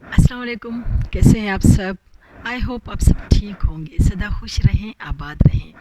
السلام علیکم، کیسے ہیں آپ سب؟ آئی ہوپ آپ سب ٹھیک ہوں گے، سدا خوش رہیں، آباد رہیں۔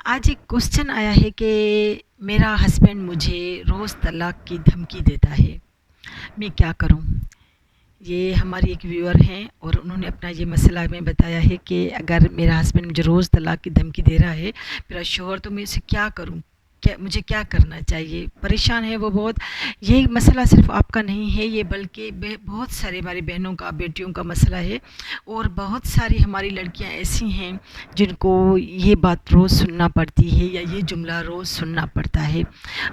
آج ایک کوشچن آیا ہے کہ میرا ہسبینڈ مجھے روز طلاق کی دھمکی دیتا ہے، میں کیا کروں؟ یہ ہماری ایک ویور ہیں اور انہوں نے اپنا یہ مسئلہ ہمیں بتایا ہے کہ اگر میرا ہسبینڈ مجھے روز طلاق کی دھمکی دے رہا ہے، میرا شوہر، تو میں اسے کیا کروں؟ مجھے کیا کرنا چاہیے؟ پریشان ہے وہ بہت۔ یہ مسئلہ صرف آپ کا نہیں ہے، یہ بلکہ بہت سارے ہماری بہنوں کا، بیٹیوں کا مسئلہ ہے، اور بہت ساری ہماری لڑکیاں ایسی ہیں جن کو یہ بات روز سننا پڑتی ہے یا یہ جملہ روز سننا پڑتا ہے۔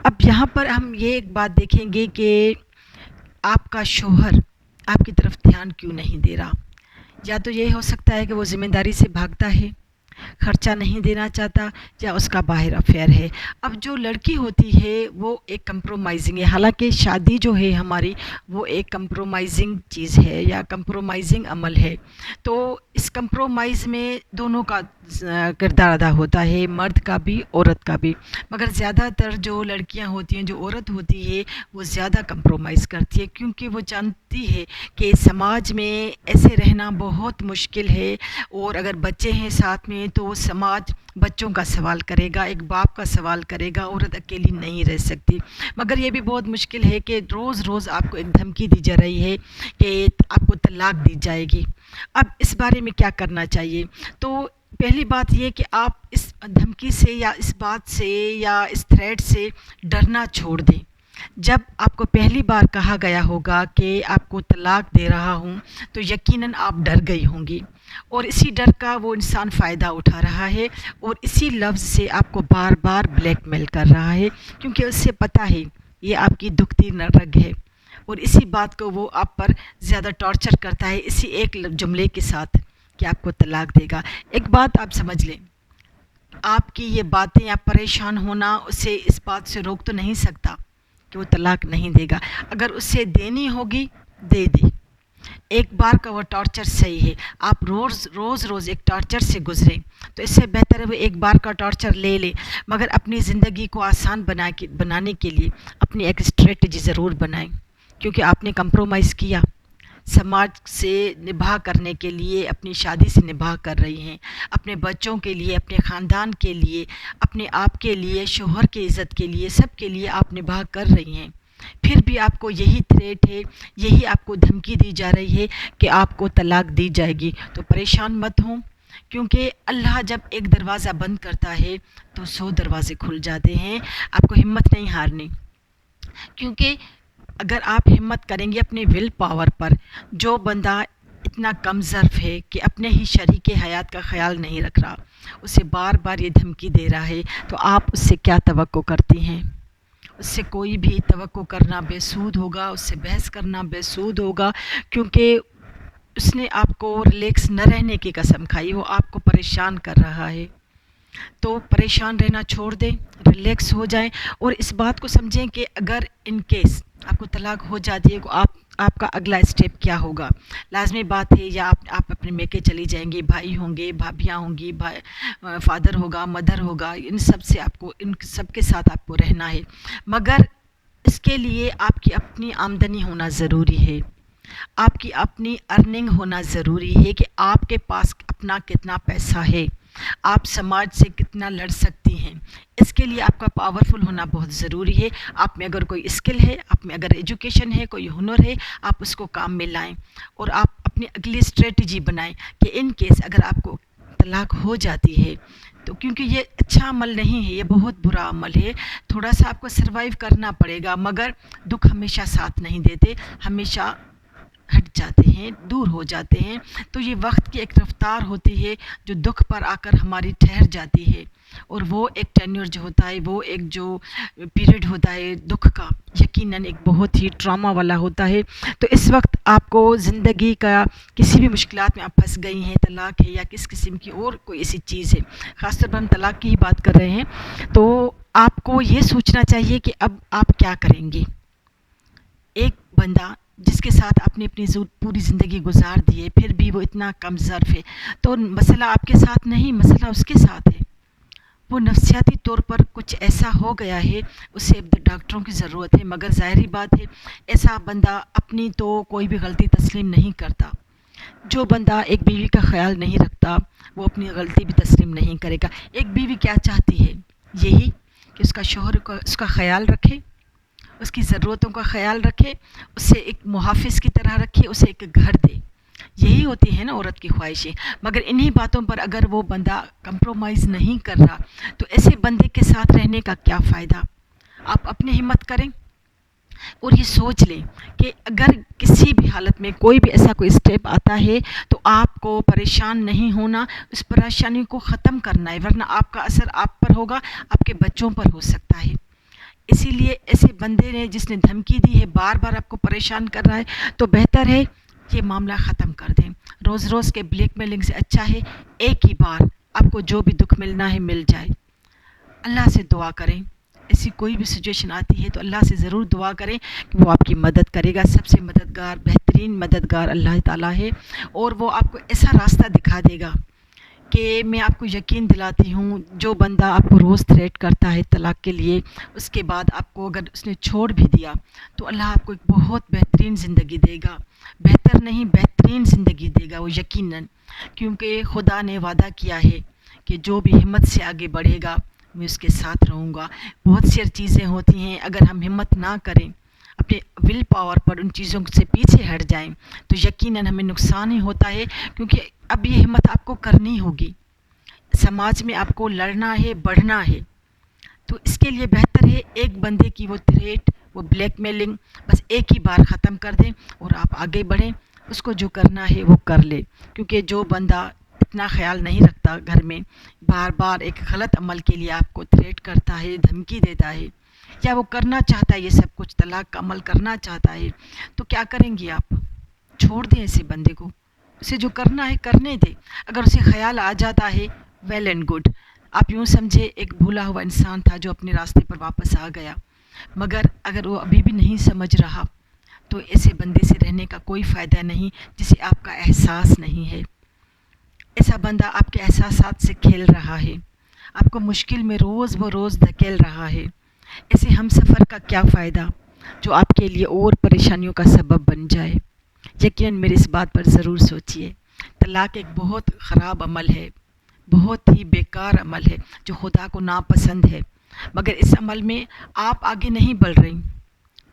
اب یہاں پر ہم یہ ایک بات دیکھیں گے کہ آپ کا شوہر آپ کی طرف دھیان کیوں نہیں دے رہا؟ یا تو یہ ہو سکتا ہے کہ وہ ذمہ داری سے بھاگتا ہے، خرچہ نہیں دینا چاہتا، یا اس کا باہر افیئر ہے۔ اب جو لڑکی ہوتی ہے وہ ایک کمپرومائزنگ ہے، حالانکہ شادی جو ہے ہماری وہ ایک کمپرومائزنگ چیز ہے یا کمپرومائزنگ عمل ہے، تو اس کمپرومائز میں دونوں کا کردار ادا ہوتا ہے، مرد کا بھی، عورت کا بھی۔ مگر زیادہ تر جو لڑکیاں ہوتی ہیں، جو عورت ہوتی ہے، وہ زیادہ کمپرومائز کرتی ہے، کیونکہ وہ جانتی ہے کہ سماج میں ایسے رہنا بہت مشکل ہے، اور اگر بچے ہیں ساتھ میں تو وہ سماج بچوں کا سوال کرے گا، ایک باپ کا سوال کرے گا، عورت اکیلی نہیں رہ سکتی۔ مگر یہ بھی بہت مشکل ہے کہ روز روز آپ کو ایک دھمکی دی جا رہی ہے کہ آپ کو طلاق دی جائے گی۔ اب اس بارے میں کیا کرنا چاہیے؟ تو پہلی بات یہ کہ آپ اس دھمکی سے یا اس بات سے یا اس تھریٹ سے ڈرنا چھوڑ دیں۔ جب آپ کو پہلی بار کہا گیا ہوگا کہ آپ کو طلاق دے رہا ہوں، تو یقیناً آپ ڈر گئی ہوں گی، اور اسی ڈر کا وہ انسان فائدہ اٹھا رہا ہے، اور اسی لفظ سے آپ کو بار بار بلیک میل کر رہا ہے، کیونکہ اس سے پتہ ہے یہ آپ کی دکھتی رگ ہے، اور اسی بات کو وہ آپ پر زیادہ ٹارچر کرتا ہے اسی ایک جملے کے ساتھ کہ آپ کو طلاق دے گا۔ ایک بات آپ سمجھ لیں، آپ کی یہ باتیں، آپ پریشان ہونا اسے اس بات سے روک تو نہیں سکتا کہ وہ طلاق نہیں دے گا۔ اگر اسے دینی ہوگی، دے دے۔ ایک بار کا وہ ٹارچر صحیح ہے، آپ روز ایک ٹارچر سے گزریں تو اس سے بہتر ہے وہ ایک بار کا ٹارچر لے لے، مگر اپنی زندگی کو آسان بنانے کے لیے اپنی ایک اسٹریٹجی ضرور بنائیں، کیونکہ آپ نے کمپرومائز کیا، سماج سے نبھا کرنے کے لیے، اپنی شادی سے نبھا کر رہی ہیں، اپنے بچوں کے لیے، اپنے خاندان کے لیے، اپنے آپ کے لیے، شوہر کی عزت کے لیے، سب کے لیے آپ نبھا کر رہی ہیں، پھر بھی آپ کو یہی تھریٹ ہے، یہی آپ کو دھمکی دی جا رہی ہے کہ آپ کو طلاق دی جائے گی، تو پریشان مت ہوں، کیونکہ اللہ جب ایک دروازہ بند کرتا ہے تو 100 دروازے کھل جاتے ہیں۔ آپ کو ہمت نہیں ہارنی، کیونکہ اگر آپ ہمت کریں گے اپنے ول پاور پر، جو بندہ اتنا کم ظرف ہے کہ اپنے ہی شریک حیات کا خیال نہیں رکھ رہا، اسے بار بار یہ دھمکی دے رہا ہے، تو آپ اس سے کیا توقع کرتی ہیں؟ اس سے کوئی بھی توقع کرنا بے سود ہوگا، اس سے بحث کرنا بے سود ہوگا، کیونکہ اس نے آپ کو ریلیکس نہ رہنے کی قسم کھائی، وہ آپ کو پریشان کر رہا ہے۔ تو پریشان رہنا چھوڑ دیں، ریلیکس ہو جائیں، اور اس بات کو سمجھیں کہ اگر ان کیس آپ کو طلاق ہو جاتی ہے، آپ کا اگلا اسٹیپ کیا ہوگا؟ لازمی بات ہے، یا آپ اپنے میکے چلی جائیں گے، بھائی ہوں گے، بھابھیاں ہوں گی، فادر ہوگا، مدر ہوگا، ان سب سے آپ کو، ان سب کے ساتھ آپ کو رہنا ہے، مگر اس کے لیے آپ کی اپنی آمدنی ہونا ضروری ہے، آپ کی اپنی ارننگ ہونا ضروری ہے کہ آپ کے پاس اپنا کتنا پیسہ ہے، آپ سماج سے کتنا لڑ سکتی ہیں، اس کے لیے آپ کا پاورفل ہونا بہت ضروری ہے۔ آپ میں اگر کوئی اسکل ہے، آپ میں اگر ایجوکیشن ہے، کوئی ہنر ہے، آپ اس کو کام میں لائیں، اور آپ اپنی اگلی اسٹریٹجی بنائیں کہ ان کیس اگر آپ کو طلاق ہو جاتی ہے تو، کیونکہ یہ اچھا عمل نہیں ہے، یہ بہت برا عمل ہے، تھوڑا سا آپ کو سروائیو کرنا پڑے گا، مگر دکھ ہمیشہ ساتھ نہیں دیتے، ہمیشہ ہٹ جاتے ہیں، دور ہو جاتے ہیں، تو یہ وقت کی ایک رفتار ہوتی ہے جو دکھ پر آ کر ہماری ٹھہر جاتی ہے، اور وہ ایک ٹینیور جو ہوتا ہے، وہ ایک جو پیریڈ ہوتا ہے دکھ کا، یقیناً ایک بہت ہی ٹراما والا ہوتا ہے۔ تو اس وقت آپ کو زندگی کا کسی بھی مشکلات میں آپ پھنس گئی ہیں، طلاق ہے یا کس قسم کی اور کوئی ایسی چیز ہے، خاص طور پر ہم طلاق کی ہی بات کر رہے ہیں، تو آپ کو یہ سوچنا چاہیے کہ اب آپ کیا کریں گے۔ ایک بندہ جس کے ساتھ آپ نے اپنی پوری زندگی گزار دی ہے، پھر بھی وہ اتنا کم ظرف ہے، تو مسئلہ آپ کے ساتھ نہیں، مسئلہ اس کے ساتھ ہے، وہ نفسیاتی طور پر کچھ ایسا ہو گیا ہے، اسے اب ڈاکٹروں کی ضرورت ہے، مگر ظاہری بات ہے ایسا بندہ اپنی تو کوئی بھی غلطی تسلیم نہیں کرتا۔ جو بندہ ایک بیوی کا خیال نہیں رکھتا وہ اپنی غلطی بھی تسلیم نہیں کرے گا۔ ایک بیوی کیا چاہتی ہے؟ یہی کہ اس کا شوہر اس کا خیال رکھے، اس کی ضرورتوں کا خیال رکھے، اسے ایک محافظ کی طرح رکھے، اسے ایک گھر دے۔ یہی ہوتی ہے نا عورت کی خواہشیں۔ مگر انہی باتوں پر اگر وہ بندہ کمپرومائز نہیں کر رہا تو ایسے بندے کے ساتھ رہنے کا کیا فائدہ؟ آپ اپنی ہمت کریں اور یہ سوچ لیں کہ اگر کسی بھی حالت میں کوئی بھی ایسا کوئی اسٹیپ آتا ہے تو آپ کو پریشان نہیں ہونا، اس پریشانی کو ختم کرنا ہے، ورنہ آپ کا اثر آپ پر ہوگا، آپ کے بچوں پر ہو سکتا ہے۔ اسی لیے ایسے بندے نے جس نے دھمکی دی ہے، بار بار آپ کو پریشان کر رہا ہے، تو بہتر ہے یہ معاملہ ختم کر دیں۔ روز روز کے بلیک میلنگ سے اچھا ہے ایک ہی بار آپ کو جو بھی دکھ ملنا ہے مل جائے۔ اللہ سے دعا کریں، ایسی کوئی بھی سچویشن آتی ہے تو اللہ سے ضرور دعا کریں کہ وہ آپ کی مدد کرے گا۔ سب سے مددگار، بہترین مددگار اللہ تعالیٰ ہے، اور وہ آپ کو ایسا راستہ دکھا دے گا کہ میں آپ کو یقین دلاتی ہوں جو بندہ آپ کو روز تھریٹ کرتا ہے طلاق کے لیے، اس کے بعد آپ کو اگر اس نے چھوڑ بھی دیا تو اللہ آپ کو ایک بہت بہترین زندگی دے گا، بہتر نہیں بہترین زندگی دے گا وہ یقیناً، کیونکہ خدا نے وعدہ کیا ہے کہ جو بھی ہمت سے آگے بڑھے گا میں اس کے ساتھ رہوں گا۔ بہت سی چیزیں ہوتی ہیں اگر ہم ہمت نہ کریں، اپنے ول پاور پر ان چیزوں سے پیچھے ہٹ جائیں تو یقیناً ہمیں نقصان ہی ہوتا ہے، کیونکہ اب یہ ہمت آپ کو کرنی ہوگی، سماج میں آپ کو لڑنا ہے، بڑھنا ہے۔ تو اس کے لیے بہتر ہے ایک بندے کی وہ تھریٹ، وہ بلیک میلنگ بس ایک ہی بار ختم کر دیں اور آپ آگے بڑھیں، اس کو جو کرنا ہے وہ کر لے، کیونکہ جو بندہ اتنا خیال نہیں رکھتا گھر میں، بار بار ایک غلط عمل کے لیے آپ کو تھریٹ کرتا ہے، دھمکی دیتا ہے، یا وہ کرنا چاہتا ہے یہ سب کچھ طلاق کا عمل کرنا چاہتا ہے، تو کیا کریں گی آپ؟ چھوڑ دیں ایسے بندے کو، اسے جو کرنا ہے کرنے دیں۔ اگر اسے خیال آ جاتا ہے ویل اینڈ گڈ، آپ یوں سمجھے ایک بھولا ہوا انسان تھا جو اپنے راستے پر واپس آ گیا، مگر اگر وہ ابھی بھی نہیں سمجھ رہا تو ایسے بندے سے رہنے کا کوئی فائدہ نہیں جسے آپ کا احساس نہیں ہے۔ ایسا بندہ آپ کے احساسات سے کھیل رہا ہے، آپ کو مشکل میں روز بروز دھکیل رہا ہے۔ ایسے ہم سفر کا کیا فائدہ جو آپ کے لیے اور پریشانیوں کا سبب بن جائے؟ یقیناً میری اس بات پر ضرور سوچئے۔ طلاق ایک بہت خراب عمل ہے، بہت ہی بیکار عمل ہے جو خدا کو ناپسند ہے، مگر اس عمل میں آپ آگے نہیں بڑھ رہی،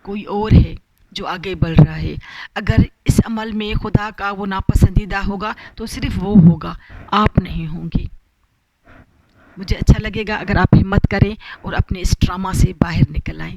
کوئی اور ہے جو آگے بڑھ رہا ہے۔ اگر اس عمل میں خدا کا وہ ناپسندیدہ ہوگا تو صرف وہ ہوگا، آپ نہیں ہوں گی۔ مجھے اچھا لگے گا اگر آپ ہمت کریں اور اپنے اس ڈرامہ سے باہر نکل آئیں۔